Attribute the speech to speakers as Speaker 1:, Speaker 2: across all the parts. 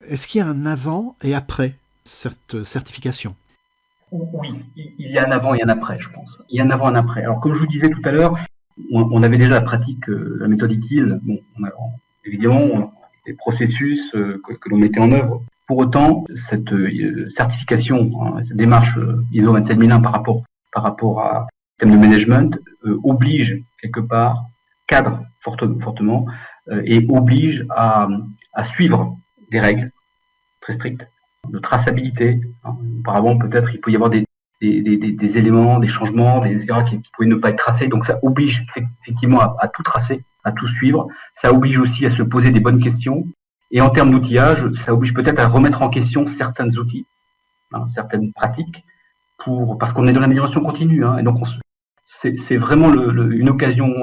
Speaker 1: Est-ce qu'il y a un avant et après cette certification?
Speaker 2: Oui, il y a un avant et un après, je pense. Il y a un avant et un après. Alors, comme je vous disais tout à l'heure, on avait déjà la pratique, la méthode utile. Bon, évidemment des processus que l'on mettait en œuvre. Pour autant, cette certification, hein, cette démarche ISO 27001 par rapport à système de management oblige quelque part, cadre fortement et oblige à suivre des règles très strictes de traçabilité. Hein. Auparavant, peut-être, il peut y avoir des éléments, des changements, etc., qui pouvaient ne pas être tracés. Donc, ça oblige effectivement à tout tracer, à tout suivre. Ça oblige aussi à se poser des bonnes questions. Et en termes d'outillage, ça oblige peut-être à remettre en question certains outils, hein, certaines pratiques, parce qu'on est dans l'amélioration continue. Hein, et donc, c'est vraiment une occasion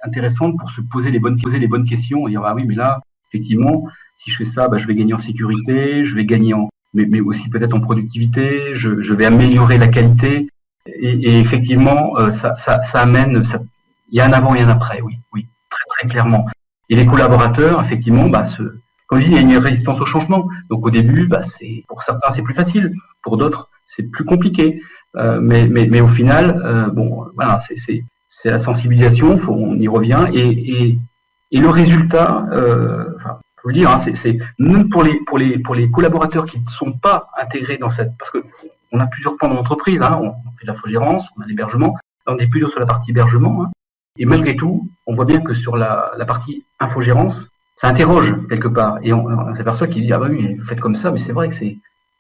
Speaker 2: intéressante pour se poser les bonnes questions et dire, ah oui, mais là, effectivement, si je fais ça, je vais gagner en sécurité, je vais gagner mais aussi peut-être en productivité, je vais améliorer la qualité. Et effectivement, ça amène, il y a un avant et un après, oui, très, très clairement. Et les collaborateurs, effectivement, comme je dis, il y a une résistance au changement. Donc au début, pour certains, c'est plus facile, pour d'autres, c'est plus compliqué. Mais au final, voilà, c'est la sensibilisation, on y revient, et le résultat, faut le dire, hein, c'est même pour les collaborateurs qui ne sont pas intégrés dans parce que on a plusieurs points dans l'entreprise, hein, on fait de l'infogérance, on a l'hébergement, on est plutôt sur la partie hébergement, hein, et malgré tout, on voit bien que sur la partie infogérance, ça interroge quelque part, et on s'aperçoit qu'il dit, ah bah oui, vous faites comme ça, mais c'est vrai que c'est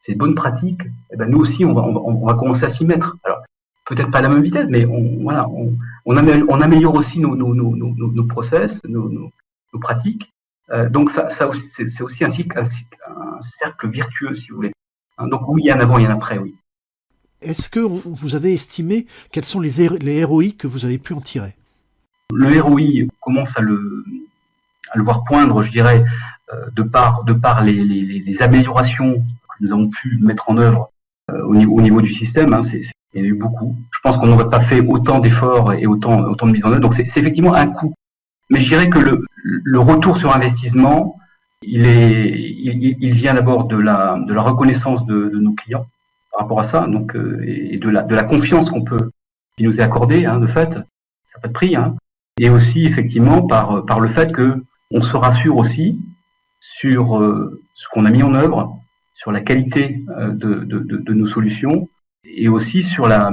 Speaker 2: une bonne pratique, et nous aussi, on va commencer à s'y mettre. Alors, peut-être pas à la même vitesse, mais on améliore aussi nos process, nos pratiques. Donc c'est aussi un cercle virtueux, si vous voulez. Donc oui, il y a un avant et un après, oui.
Speaker 1: Est-ce que vous avez estimé quels sont les ROI que vous avez pu en tirer?
Speaker 2: Le ROI commence à le voir poindre, je dirais, de par les améliorations que nous avons pu mettre en œuvre au niveau du système. Hein, il y en a eu beaucoup. Je pense qu'on n'aurait pas fait autant d'efforts et autant de mise en œuvre. Donc c'est effectivement un coût. Mais je dirais que le retour sur investissement, il vient d'abord de la reconnaissance de nos clients par rapport à ça, donc et de la confiance qui nous est accordée, hein, de fait, ça n'a pas de prix, hein, et aussi effectivement par le fait que on se rassure aussi sur ce qu'on a mis en œuvre, sur la qualité de nos solutions, et aussi sur la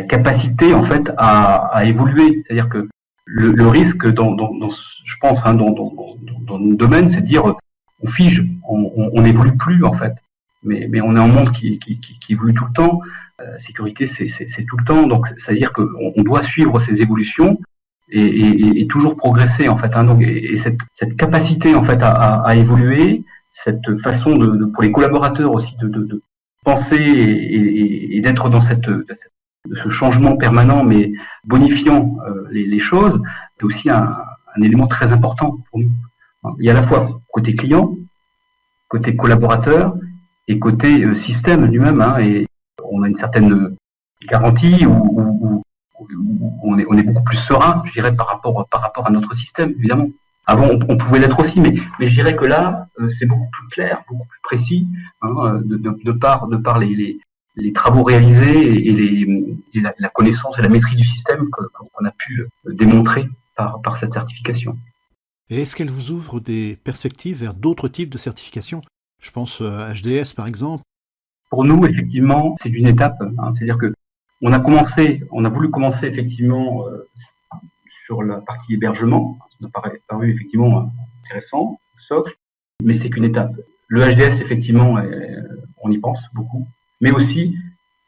Speaker 2: capacité en fait à évoluer. C'est-à-dire que le risque je pense, hein, dans nos domaines, c'est de dire on fige, on n'évolue plus en fait. Mais on est un monde qui évolue tout le temps. Sécurité, c'est tout le temps. Donc, c'est-à-dire qu'on doit suivre ces évolutions et toujours progresser en fait. Hein. Donc, et cette capacité en fait à évoluer, cette façon pour les collaborateurs aussi de penser et d'être dans ce changement permanent, mais bonifiant les choses, c'est aussi un élément très important pour nous. Il y a à la fois côté client, côté collaborateur et côté système lui-même. Hein, et on a une certaine garantie où on est beaucoup plus serein, je dirais, par rapport à notre système, évidemment. Avant, on pouvait l'être aussi, mais je dirais que là, c'est beaucoup plus clair, beaucoup plus précis, hein, de par les travaux réalisés et la connaissance et la maîtrise du système qu'on a pu démontrer par cette certification.
Speaker 1: Et est-ce qu'elle vous ouvre des perspectives vers d'autres types de certifications? Je pense à HDS par exemple.
Speaker 2: Pour nous, effectivement, c'est une étape. Hein, c'est-à-dire que on a voulu commencer effectivement sur la partie hébergement. Ça nous paraît paru effectivement intéressant, socle, mais c'est qu'une étape. Le HDS, effectivement, on y pense beaucoup, mais aussi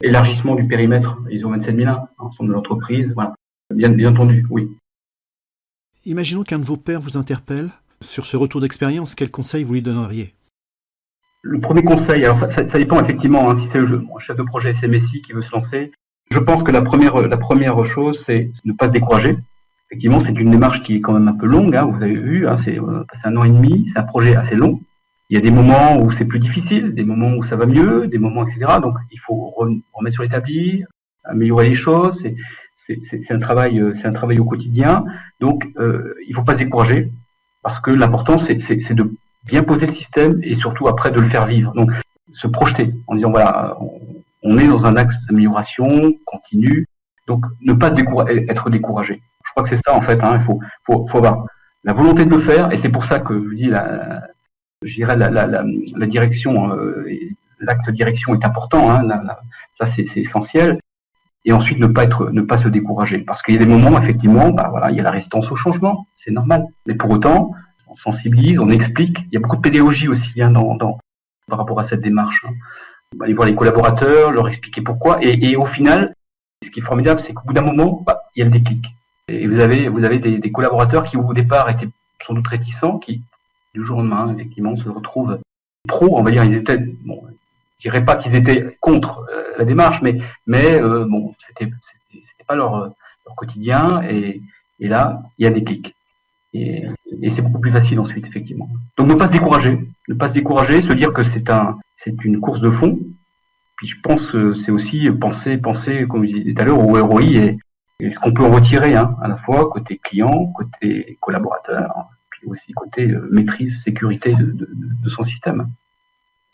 Speaker 2: élargissement du périmètre ISO 27001, ensemble de l'entreprise. Voilà. Bien entendu, oui.
Speaker 1: Imaginons qu'un de vos pairs vous interpelle sur ce retour d'expérience. Quel conseil vous lui donneriez?
Speaker 2: Le premier conseil, alors ça dépend effectivement, hein, si c'est un chef de projet SMSI qui veut se lancer. Je pense que la première chose, c'est ne pas se décourager. Effectivement, c'est une démarche qui est quand même un peu longue. Hein, vous avez vu, hein, c'est passé 1 an et demi, c'est un projet assez long. Il y a des moments où c'est plus difficile, des moments où ça va mieux, des moments, etc. Donc, il faut remettre sur l'établi, améliorer les choses. C'est un travail au quotidien. Donc, il ne faut pas se décourager parce que l'important, c'est bien poser le système et surtout après de le faire vivre. Donc, se projeter en disant voilà, on est dans un axe d'amélioration continue, donc ne pas être découragé. Je crois que c'est ça en fait. Il faut avoir la volonté de le faire et c'est pour ça que je dis je dirais la direction, l'axe de direction est important. Ça c'est essentiel. Et ensuite ne pas se décourager parce qu'il y a des moments effectivement, il y a la résistance au changement, c'est normal. Mais pour autant, on sensibilise, on explique. Il y a beaucoup de pédagogie aussi par rapport à cette démarche. Aller voir les collaborateurs, leur expliquer pourquoi. Et au final, ce qui est formidable, c'est qu'au bout d'un moment, il y a le déclic. Et vous avez des collaborateurs qui, au départ, étaient sans doute réticents, qui, du jour au lendemain, effectivement, se retrouvent pro. On va dire, ils étaient, je dirais pas qu'ils étaient contre la démarche, mais c'était pas leur quotidien. Et là, il y a des clics. Et c'est beaucoup plus facile ensuite, effectivement. Donc ne pas se décourager, se dire que c'est une course de fond. Puis je pense que c'est aussi penser, comme je disais tout à l'heure, au ROI et ce qu'on peut en retirer, à la fois côté client, côté collaborateur, puis aussi côté maîtrise, sécurité de son système.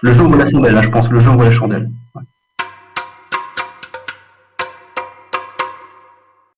Speaker 2: Le jeu en vaut la chandelle, je pense. Le jeu en vaut la chandelle. Ouais.